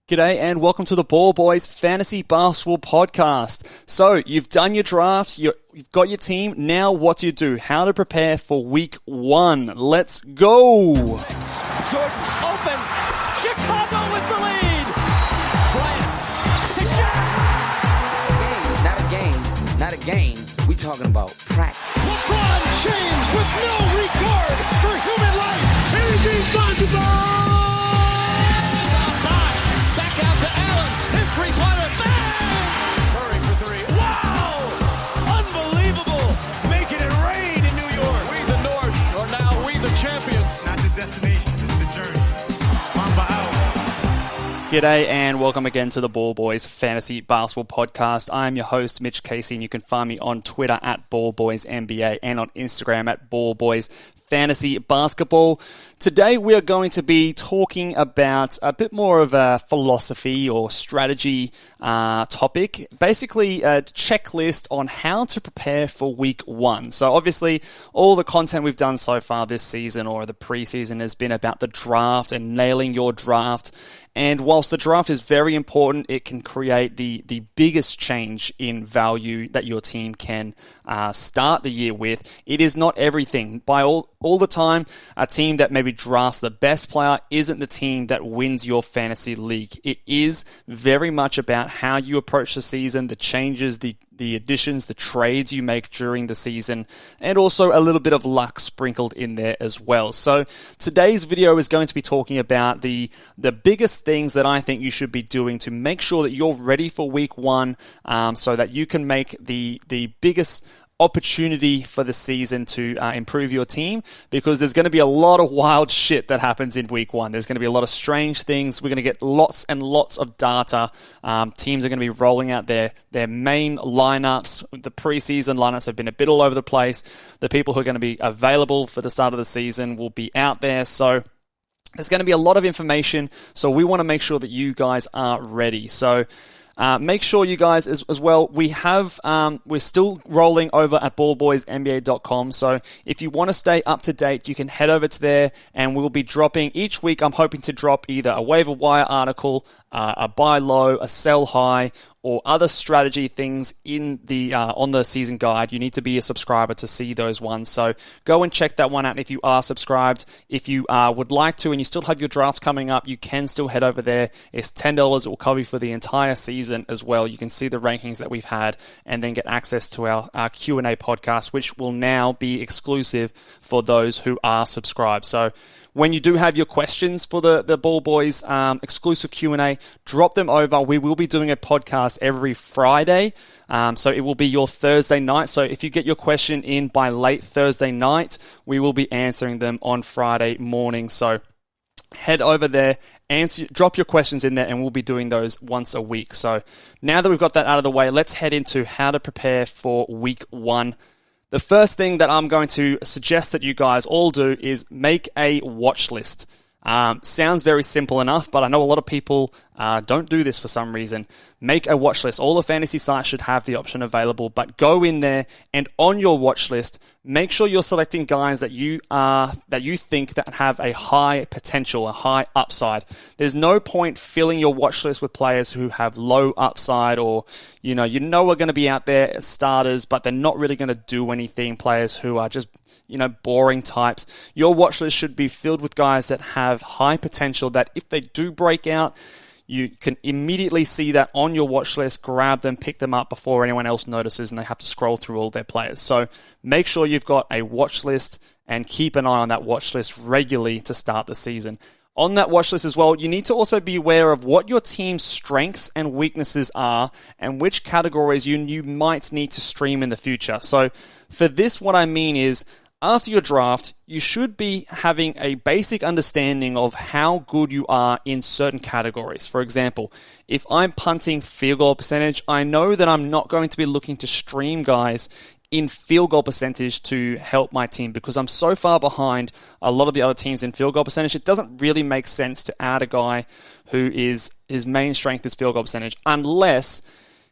G'day and welcome to the Ball Boys Fantasy Basketball Podcast. So, you've done your draft, you've got your team, now what do? How to prepare for week 1. Let's go! Jordan open, Chicago with the lead! Bryant to Shaq! Not a game, we talking about practice. LeBron James with no regard for human life! Anything's possible! Out to Allen, his three-pointer, bang! Curry for three. Wow! Unbelievable! Making it rain in New York. We the North are now we the champions. Not the destination, it's the journey. Mamba out. G'day and welcome again to the Ball Boys Fantasy Basketball Podcast. I'm your host, Mitch Casey, and you can find me on Twitter at BallBoysNBA and on Instagram at BallBoys Fantasy Basketball. Today we are going to be talking about a bit more of a philosophy or strategy topic. Basically a checklist on how to prepare for week 1. So obviously all the content we've done so far this season or the preseason has been about the draft and nailing your draft. And whilst the draft is very important, it can create the biggest change in value that your team can start the year with. It is not everything. By all the time, a team that maybe drafts the best player isn't the team that wins your fantasy league. It is very much about how you approach the season, the changes, the additions, the trades you make during the season, and also a little bit of luck sprinkled in there as well. So today's video is going to be talking about the biggest things that I think you should be doing to make sure that you're ready for week 1, so that you can make the biggest opportunity for the season to improve your team, because there's going to be a lot of wild shit that happens in week 1. There's going to be a lot of strange things. We're going to get lots and lots of data. Teams are going to be rolling out their main lineups. The preseason lineups have been a bit all over the place. The people who are going to be available for the start of the season will be out there. So there's going to be a lot of information. So we want to make sure that you guys are ready. So make sure you guys as well, we're still rolling over at ballboysnba.com. So if you want to stay up to date, you can head over to there and we'll be dropping each week. I'm hoping to drop either a waiver wire article, a buy low, a sell high, or other strategy things in the on the season guide. You need to be a subscriber to see those ones. So go and check that one out if you are subscribed. If you would like to and you still have your draft coming up, you can still head over there. It's $10. It will cover you for the entire season as well. You can see the rankings that we've had and then get access to our Q&A podcast, which will now be exclusive for those who are subscribed. So when you do have your questions for the Ball Boys exclusive Q&A, drop them over. We will be doing a podcast every Friday. So it will be your Thursday night. So if you get your question in by late Thursday night, we will be answering them on Friday morning. So head over there, drop your questions in there, and we'll be doing those once a week. So now that we've got that out of the way, let's head into how to prepare for week 1. The first thing that I'm going to suggest that you guys all do is make a watch list. Sounds very simple enough, but I know a lot of people don't do this for some reason. Make a watch list. All the fantasy sites should have the option available, but go in there and on your watch list, make sure you're selecting guys that you think that have a high potential, a high upside. There's no point filling your watch list with players who have low upside or you know are going to be out there as starters, but they're not really going to do anything. Players who are just boring types. Your watch list should be filled with guys that have high potential, that if they do break out, you can immediately see that on your watch list, grab them, pick them up before anyone else notices and they have to scroll through all their players. So make sure you've got a watch list and keep an eye on that watch list regularly to start the season. On that watch list as well, you need to also be aware of what your team's strengths and weaknesses are and which categories you might need to stream in the future. So for this, what I mean is, after your draft, you should be having a basic understanding of how good you are in certain categories. For example, if I'm punting field goal percentage, I know that I'm not going to be looking to stream guys in field goal percentage to help my team because I'm so far behind a lot of the other teams in field goal percentage. It doesn't really make sense to add a guy who his main strength is field goal percentage unless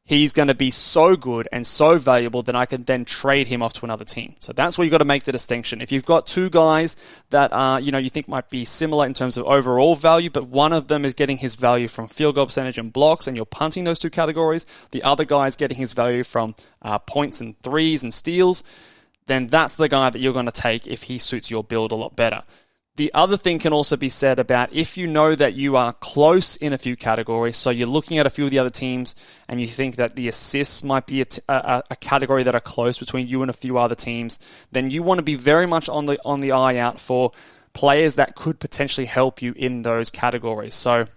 he's going to be so good and so valuable that I can then trade him off to another team. So that's where you've got to make the distinction. If you've got two guys that are, you think might be similar in terms of overall value, but one of them is getting his value from field goal percentage and blocks, and you're punting those two categories, the other guy is getting his value from points and threes and steals, then that's the guy that you're going to take if he suits your build a lot better. The other thing can also be said about if you know that you are close in a few categories, so you're looking at a few of the other teams and you think that the assists might be a category that are close between you and a few other teams, then you want to be very much on the eye out for players that could potentially help you in those categories. So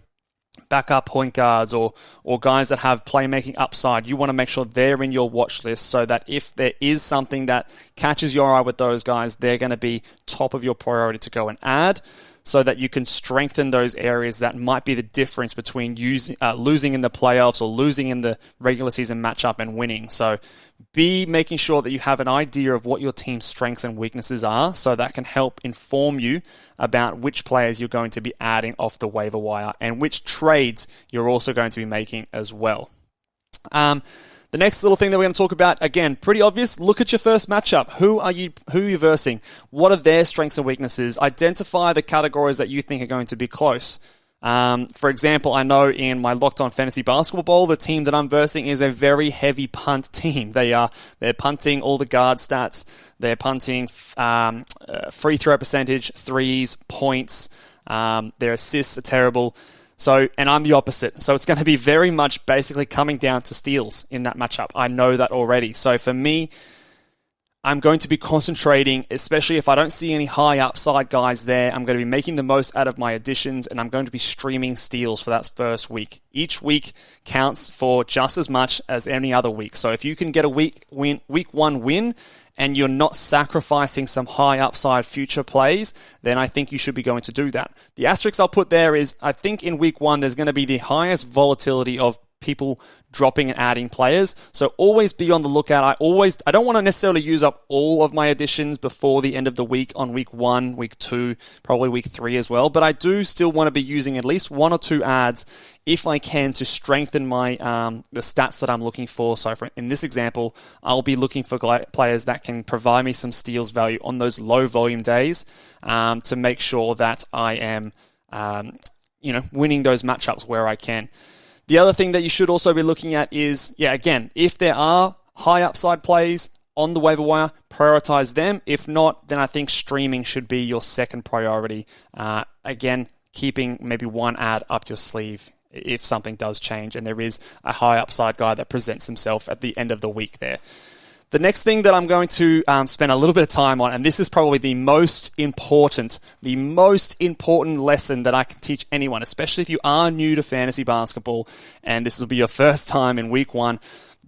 backup point guards or guys that have playmaking upside, you want to make sure they're in your watch list so that if there is something that catches your eye with those guys, they're going to be top of your priority to go and add so that you can strengthen those areas that might be the difference between losing in the playoffs or losing in the regular season matchup and winning. So be making sure that you have an idea of what your team's strengths and weaknesses are so that can help inform you about which players you're going to be adding off the waiver wire and which trades you're also going to be making as well. The next little thing that we're going to talk about, again, pretty obvious. Look at your first matchup. Who are you versing? What are their strengths and weaknesses? Identify the categories that you think are going to be close. For example, I know in my Locked On Fantasy Basketball Bowl, the team that I'm versing is a very heavy punt team. They're punting all the guard stats. They're punting free throw percentage, threes, points. Their assists are terrible. So, and I'm the opposite. So it's going to be very much basically coming down to steals in that matchup. I know that already. So for me, I'm going to be concentrating, especially if I don't see any high upside guys there. I'm going to be making the most out of my additions, and I'm going to be streaming steals for that first week. Each week counts for just as much as any other week. So if you can get a week one win, and you're not sacrificing some high upside future plays, then I think you should be going to do that. The asterisk I'll put there is I think in week one there's going to be the highest volatility of people dropping and adding players. So always be on the lookout. I don't want to necessarily use up all of my additions before the end of the week on week 1, week 2, probably week 3 as well. But I do still want to be using at least 1 or 2 ads if I can to strengthen my the stats that I'm looking for. So in this example, I'll be looking for players that can provide me some steals value on those low volume days to make sure that I am winning those matchups where I can. The other thing that you should also be looking at is, again, if there are high upside plays on the waiver wire, prioritize them. If not, then I think streaming should be your second priority. Again, keeping maybe 1 ad up your sleeve if something does change and there is a high upside guy that presents himself at the end of the week there. The next thing that I'm going to spend a little bit of time on, and this is probably the most important lesson that I can teach anyone, especially if you are new to fantasy basketball and this will be your first time in week 1,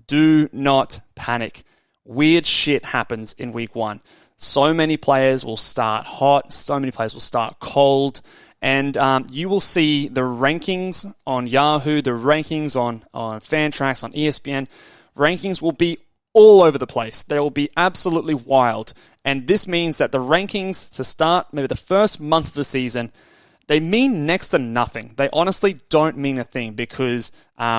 do not panic. Weird shit happens in week 1. So many players will start hot, so many players will start cold, and you will see the rankings on Yahoo, the rankings on Fantrax, on ESPN. Rankings will be all over the place. They will be absolutely wild. And this means that the rankings to start maybe the first month of the season, they mean next to nothing. They honestly don't mean a thing because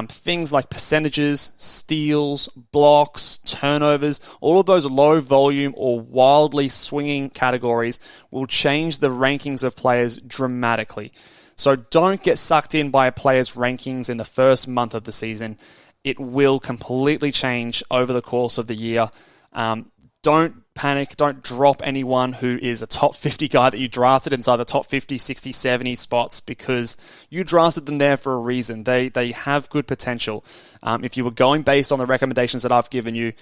things like percentages, steals, blocks, turnovers, all of those low volume or wildly swinging categories will change the rankings of players dramatically. So don't get sucked in by a player's rankings in the first month of the season. It will completely change over the course of the year. Don't panic. Don't drop anyone who is a top 50 guy that you drafted inside the top 50, 60, 70 spots because you drafted them there for a reason. They have good potential. If you were going based on the recommendations that I've given you,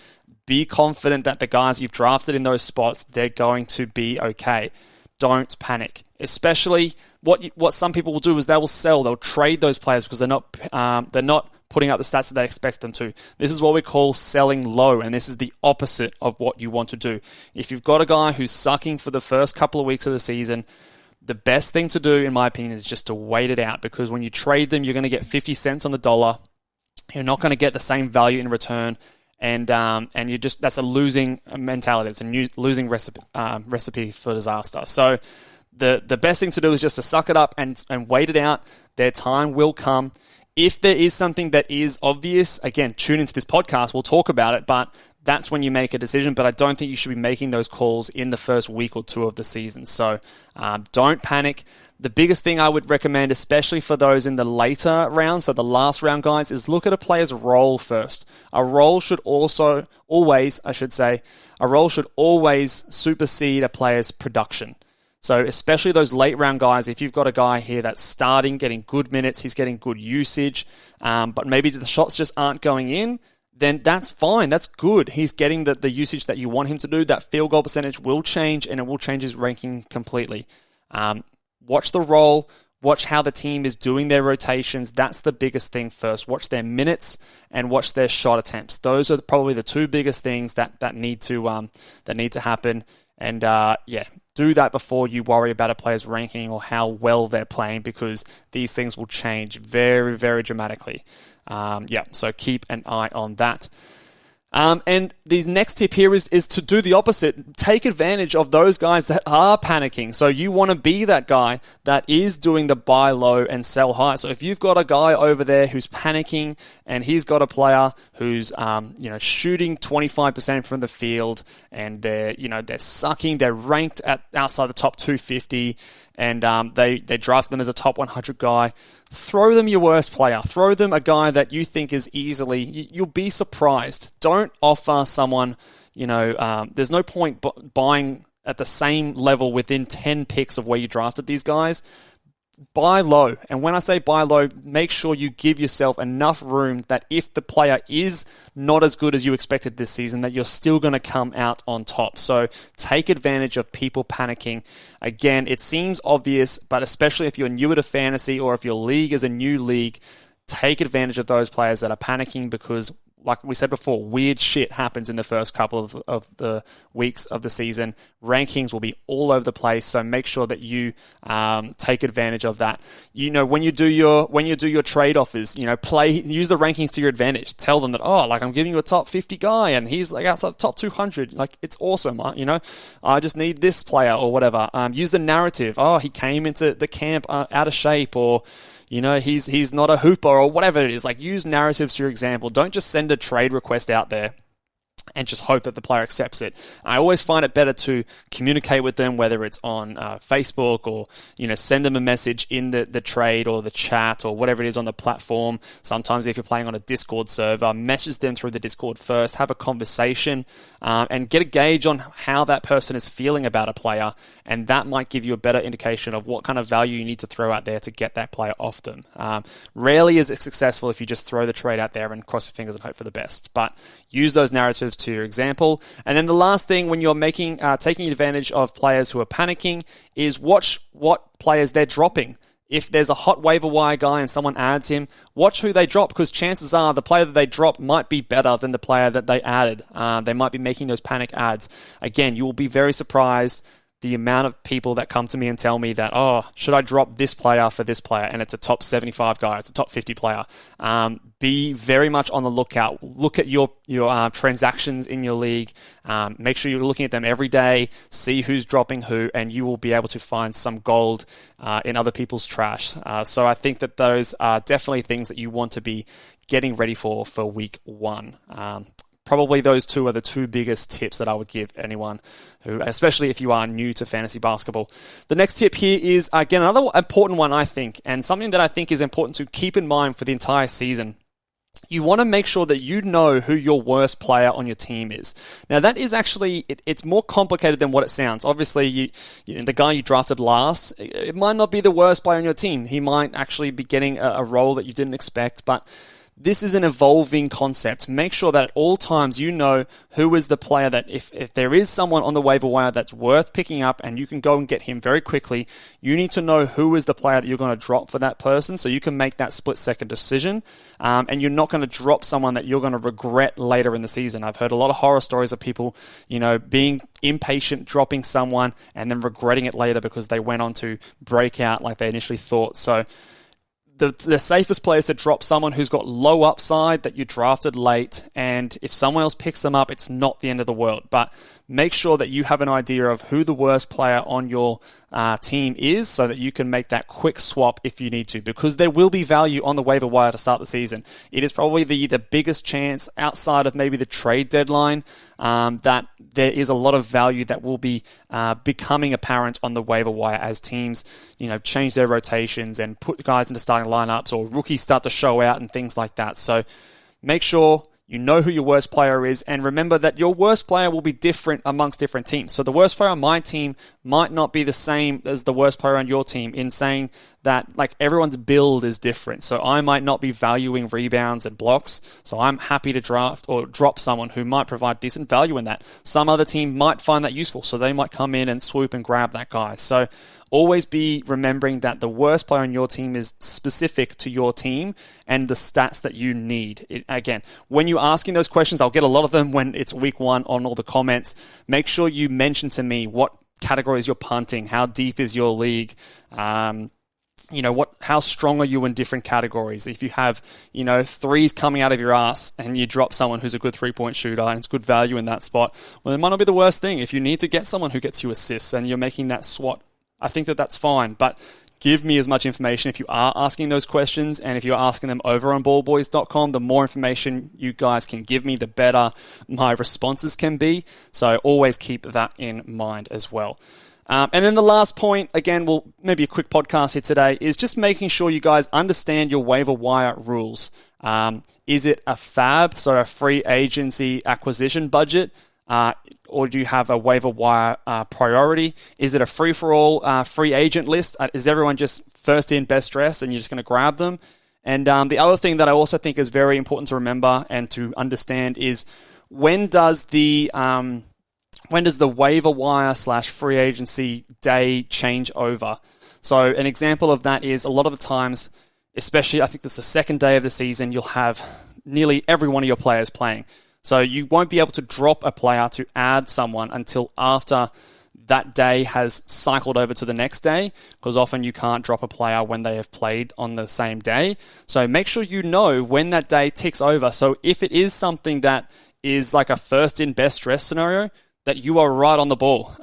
be confident that the guys you've drafted in those spots, they're going to be okay. Don't panic. Especially what some people will do is they will sell. They'll trade those players because they're not putting out the stats that they expect them to. This is what we call selling low, and this is the opposite of what you want to do. If you've got a guy who's sucking for the first couple of weeks of the season, the best thing to do, in my opinion, is just to wait it out because when you trade them, you're going to get 50 cents on the dollar. You're not going to get the same value in return, and that's a losing mentality. It's a losing recipe for disaster. So the best thing to do is just to suck it up and wait it out. Their time will come. If there is something that is obvious, again, tune into this podcast. We'll talk about it, but that's when you make a decision. But I don't think you should be making those calls in the first week or two of the season. So don't panic. The biggest thing I would recommend, especially for those in the later rounds, so the last round guys, is look at a player's role first. A role should always supersede a player's production. So especially those late round guys, if you've got a guy here that's starting, getting good minutes, he's getting good usage, but maybe the shots just aren't going in, then that's fine. That's good. He's getting the usage that you want him to do. That field goal percentage will change, and it will change his ranking completely. Watch the role. Watch how the team is doing their rotations. That's the biggest thing first. Watch their minutes and watch their shot attempts. Those are probably the two biggest things that need to happen. And do that before you worry about a player's ranking or how well they're playing, because these things will change very, very dramatically. So keep an eye on that. And the next tip here is to do the opposite. Take advantage of those guys that are panicking. So you want to be that guy that is doing the buy low and sell high. So if you've got a guy over there who's panicking and he's got a player who's shooting 25% from the field, and they're sucking, they're ranked at outside the top 250, and they draft them as a top 100 guy, throw them your worst player. Throw them a guy that you think is easily... You'll be surprised. Don't offer someone, there's no point buying at the same level within 10 picks of where you drafted these guys. Buy low. And when I say buy low, make sure you give yourself enough room that if the player is not as good as you expected this season, that you're still going to come out on top. So take advantage of people panicking. Again, it seems obvious, but especially if you're newer to fantasy or if your league is a new league, take advantage of those players that are panicking, because like we said before, weird shit happens in the first couple of the weeks of the season. Rankings will be all over the place, so make sure that you take advantage of that. When you do your trade offers, use the rankings to your advantage. Tell them that, I'm giving you a top 50 guy and he's like outside the top 200. Like, it's awesome, I just need this player or whatever. Use the narrative. He came into the camp out of shape, or he's not a hooper, or whatever it is. Like, use narratives to your example. Don't just send a trade request out there and just hope that the player accepts it. I always find it better to communicate with them, whether it's on Facebook or, send them a message in the trade or the chat or whatever it is on the platform. Sometimes if you're playing on a Discord server, message them through the Discord first, have a conversation, and get a gauge on how that person is feeling about a player. And that might give you a better indication of what kind of value you need to throw out there to get that player off them. Rarely is it successful if you just throw the trade out there and cross your fingers and hope for the best. But use those narratives to your example. And then the last thing, when you're taking advantage of players who are panicking, is watch what players they're dropping. If there's a hot waiver wire guy and someone adds him, watch who they drop, because chances are the player that they drop might be better than the player that they added. They might be making those panic adds. Again, you will be very surprised the amount of people that come to me and tell me that, should I drop this player for this player? And it's a top 75 guy, it's a top 50 player. Be very much on the lookout. Look at your transactions in your league. Make sure you're looking at them every day. See who's dropping who, and you will be able to find some gold in other people's trash. So I think that those are definitely things that you want to be getting ready for week one. Probably those two are the two biggest tips that I would give anyone who, especially if you are new to fantasy basketball. The next tip here is, again, another important one, I think, and something that I think is important to keep in mind for the entire season. You want to make sure that you know who your worst player on your team is. Now, that is actually, it's more complicated than what it sounds. Obviously, the guy you drafted last, it might not be the worst player on your team. He might actually be getting a role that you didn't expect, but this is an evolving concept. Make sure that at all times you know who is the player that if there is someone on the waiver wire that's worth picking up and you can go and get him very quickly, you need to know who is the player that you're going to drop for that person so you can make that split-second decision. And you're not going to drop someone that you're going to regret later in the season. I've heard a lot of horror stories of people, being impatient, dropping someone, and then regretting it later because they went on to break out like they initially thought. So the safest play is to drop someone who's got low upside that you drafted late, and if someone else picks them up, it's not the end of the world. But make sure that you have an idea of who the worst player on your team is so that you can make that quick swap if you need to, because there will be value on the waiver wire to start the season. It is probably the biggest chance outside of maybe the trade deadline that there is a lot of value that will be becoming apparent on the waiver wire as teams, change their rotations and put guys into starting lineups, or rookies start to show out and things like that. So make sure you know who your worst player is, and remember that your worst player will be different amongst different teams. So the worst player on my team might not be the same as the worst player on your team, in saying that everyone's build is different. So I might not be valuing rebounds and blocks, so I'm happy to draft or drop someone who might provide decent value in that. Some other team might find that useful, so they might come in and swoop and grab that guy. So always be remembering that the worst player on your team is specific to your team and the stats that you need. Again, when you're asking those questions, I'll get a lot of them when it's week 1 on all the comments. Make sure you mention to me what categories you're punting, how deep is your league, how strong are you in different categories. If you have, threes coming out of your ass and you drop someone who's a good 3-point shooter and it's good value in that spot, well, it might not be the worst thing. If you need to get someone who gets you assists and you're making that swat, I think that that's fine, but give me as much information if you are asking those questions, and if you're asking them over on ballboys.com, the more information you guys can give me, the better my responses can be. So always keep that in mind as well. And then the last point, again, maybe a quick podcast here today, is just making sure you guys understand your waiver wire rules. Is it a FAB, so a free agency acquisition budget? Or do you have a waiver wire priority? Is it a free-for-all free agent list? Is everyone just first in, best dressed, and you're just going to grab them? And the other thing that I also think is very important to remember and to understand is when does the waiver wire / free agency day change over? So an example of that is a lot of the times, especially I think it's the second day of the season, you'll have nearly every one of your players playing. So you won't be able to drop a player to add someone until after that day has cycled over to the next day, because often you can't drop a player when they have played on the same day. So make sure you know when that day ticks over. So if it is something that is like a first in, best dress scenario, that you are right on the ball.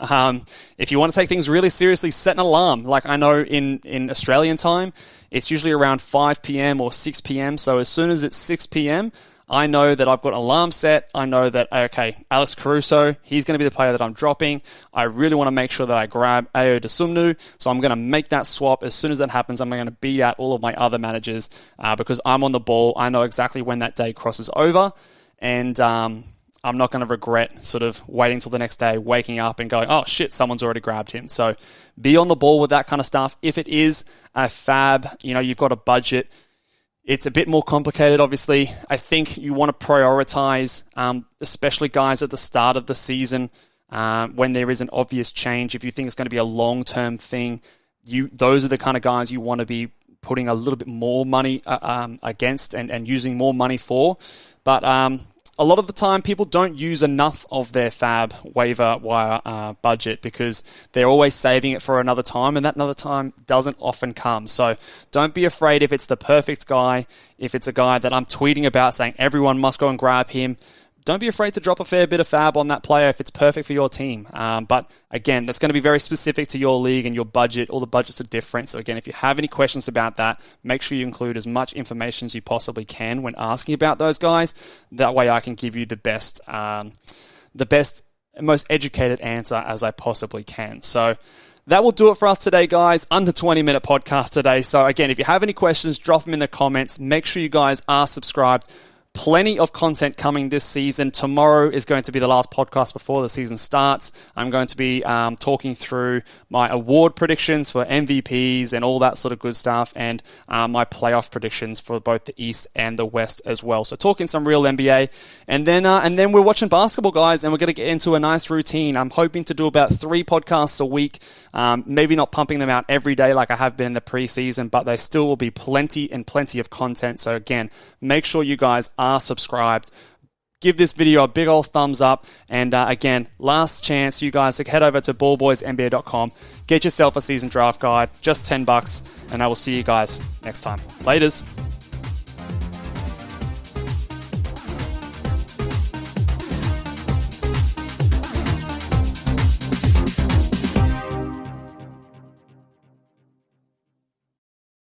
If you want to take things really seriously, set an alarm. Like I know in Australian time, it's usually around 5 p.m. or 6 p.m. So as soon as it's 6 p.m., I know that I've got an alarm set. I know that, okay, Alex Caruso, he's going to be the player that I'm dropping. I really want to make sure that I grab Ayo Dosunmu, so I'm going to make that swap. As soon as that happens, I'm going to beat out all of my other managers because I'm on the ball. I know exactly when that day crosses over, and I'm not going to regret sort of waiting till the next day, waking up and going, oh shit, someone's already grabbed him. So be on the ball with that kind of stuff. If it is a fab, you've got a budget, it's a bit more complicated, obviously. I think you want to prioritize, especially guys at the start of the season, when there is an obvious change. If you think it's going to be a long-term thing, those are the kind of guys you want to be putting a little bit more money against and using more money for. But a lot of the time, people don't use enough of their fab waiver wire budget because they're always saving it for another time, and that another time doesn't often come. So don't be afraid if it's the perfect guy, if it's a guy that I'm tweeting about saying everyone must go and grab him. Don't be afraid to drop a fair bit of fab on that player if it's perfect for your team. But again, that's going to be very specific to your league and your budget. All the budgets are different. So again, if you have any questions about that, make sure you include as much information as you possibly can when asking about those guys. That way I can give you the best, most educated answer as I possibly can. So that will do it for us today, guys. Under 20-minute podcast today. So again, if you have any questions, drop them in the comments. Make sure you guys are subscribed. Plenty of content coming this season. Tomorrow is going to be the last podcast before the season starts. I'm going to be talking through my award predictions for MVPs and all that sort of good stuff, and my playoff predictions for both the East and the West as well. So talking some real NBA, and then we're watching basketball, guys, and we're going to get into a nice routine. I'm hoping to do about 3 podcasts a week. Maybe not pumping them out every day like I have been in the preseason, but there still will be plenty of content. So again, make sure you guys are subscribed. Give this video a big old thumbs up. And again, last chance, you guys, to head over to ballboysnba.com. Get yourself a season draft guide, just $10, and I will see you guys next time. Laters.